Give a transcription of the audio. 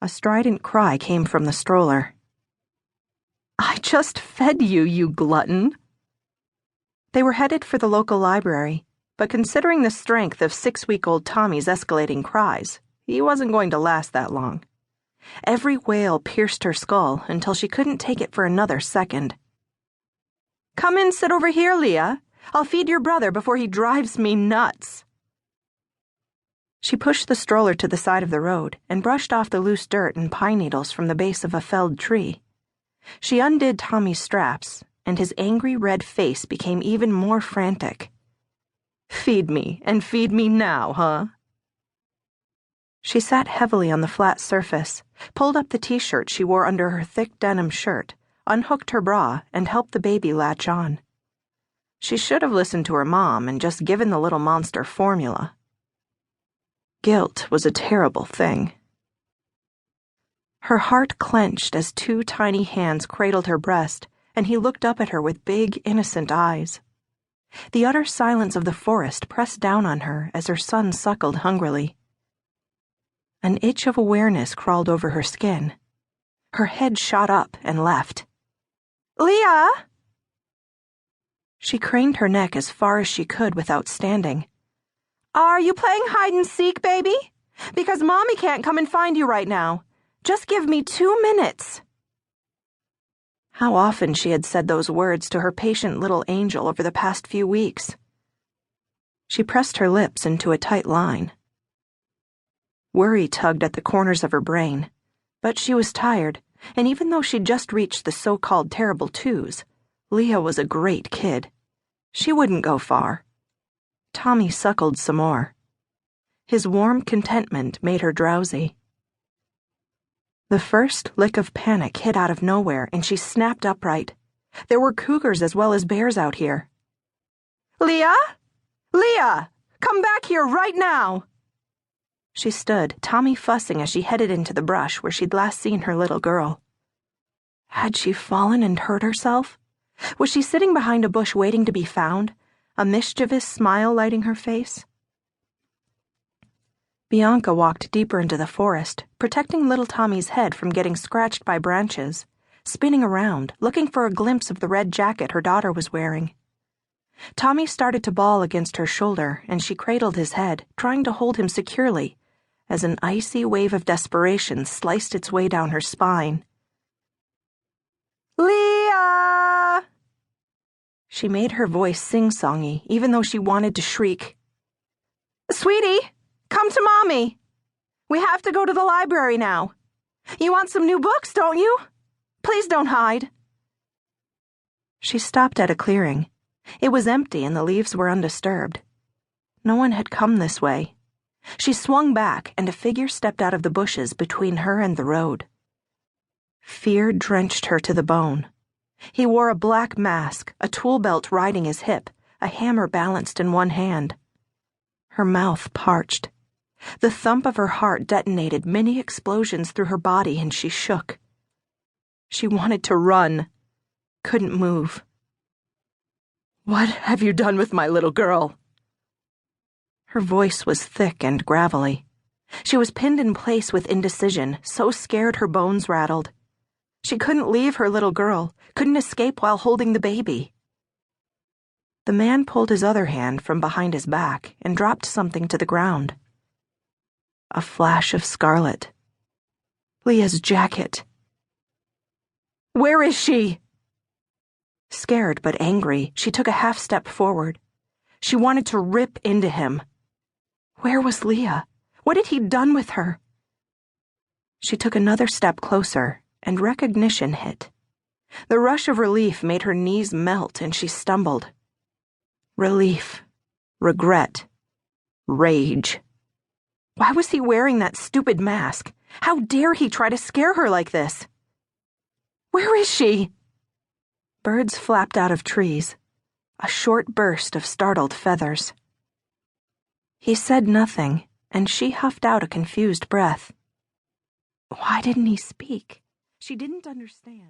A strident cry came from the stroller. "I just fed you, you glutton." They were headed for the local library, but considering the strength of 6-week-old Tommy's escalating cries, he wasn't going to last that long. Every wail pierced her skull until she couldn't take it for another second. "Come and sit over here, Leah. I'll feed your brother before he drives me nuts." She pushed the stroller to the side of the road and brushed off the loose dirt and pine needles from the base of a felled tree. She undid Tommy's straps, and his angry red face became even more frantic. "Feed me, and feed me now, huh?" She sat heavily on the flat surface, pulled up the t-shirt she wore under her thick denim shirt, unhooked her bra, and helped the baby latch on. She should have listened to her mom and just given the little monster formula. Guilt was a terrible thing. Her heart clenched as 2 tiny hands cradled her breast, and he looked up at her with big, innocent eyes. The utter silence of the forest pressed down on her as her son suckled hungrily. An itch of awareness crawled over her skin. Her head shot up and left. "Leah!" She craned her neck as far as she could without standing. "Are you playing hide-and-seek, baby? Because Mommy can't come and find you right now. Just give me 2 minutes." How often she had said those words to her patient little angel over the past few weeks. She pressed her lips into a tight line. Worry tugged at the corners of her brain, but she was tired, and even though she'd just reached the so-called terrible 2s, Leah was a great kid. She wouldn't go far. Tommy suckled some more. His warm contentment made her drowsy. The first lick of panic hit out of nowhere, and she snapped upright. There were cougars as well as bears out here. "Leah? Leah! Come back here right now!" She stood, Tommy fussing as she headed into the brush where she'd last seen her little girl. Had she fallen and hurt herself? Was she sitting behind a bush waiting to be found, a mischievous smile lighting her face? Bianca walked deeper into the forest, protecting little Tommy's head from getting scratched by branches, spinning around, looking for a glimpse of the red jacket her daughter was wearing. Tommy started to bawl against her shoulder, and she cradled his head, trying to hold him securely, as an icy wave of desperation sliced its way down her spine. "Leah!" She made her voice sing-songy, even though she wanted to shriek. "Sweetie, come to Mommy. We have to go to the library now. You want some new books, don't you? Please don't hide." She stopped at a clearing. It was empty and the leaves were undisturbed. No one had come this way. She swung back, and a figure stepped out of the bushes between her and the road. Fear drenched her to the bone. He wore a black mask, a tool belt riding his hip, a hammer balanced in one hand. Her mouth parched. The thump of her heart detonated many explosions through her body, and she shook. She wanted to run, couldn't move. "What have you done with my little girl?" Her voice was thick and gravelly. She was pinned in place with indecision, so scared her bones rattled. She couldn't leave her little girl, couldn't escape while holding the baby. The man pulled his other hand from behind his back and dropped something to the ground. A flash of scarlet. Leah's jacket. "Where is she?" Scared but angry, she took a half-step forward. She wanted to rip into him. Where was Leah? What had he done with her? She took another step closer, and recognition hit. The rush of relief made her knees melt, and she stumbled. Relief, regret, rage. Why was he wearing that stupid mask? How dare he try to scare her like this? "Where is she?" Birds flapped out of trees, a short burst of startled feathers. He said nothing, and she huffed out a confused breath. Why didn't he speak? She didn't understand.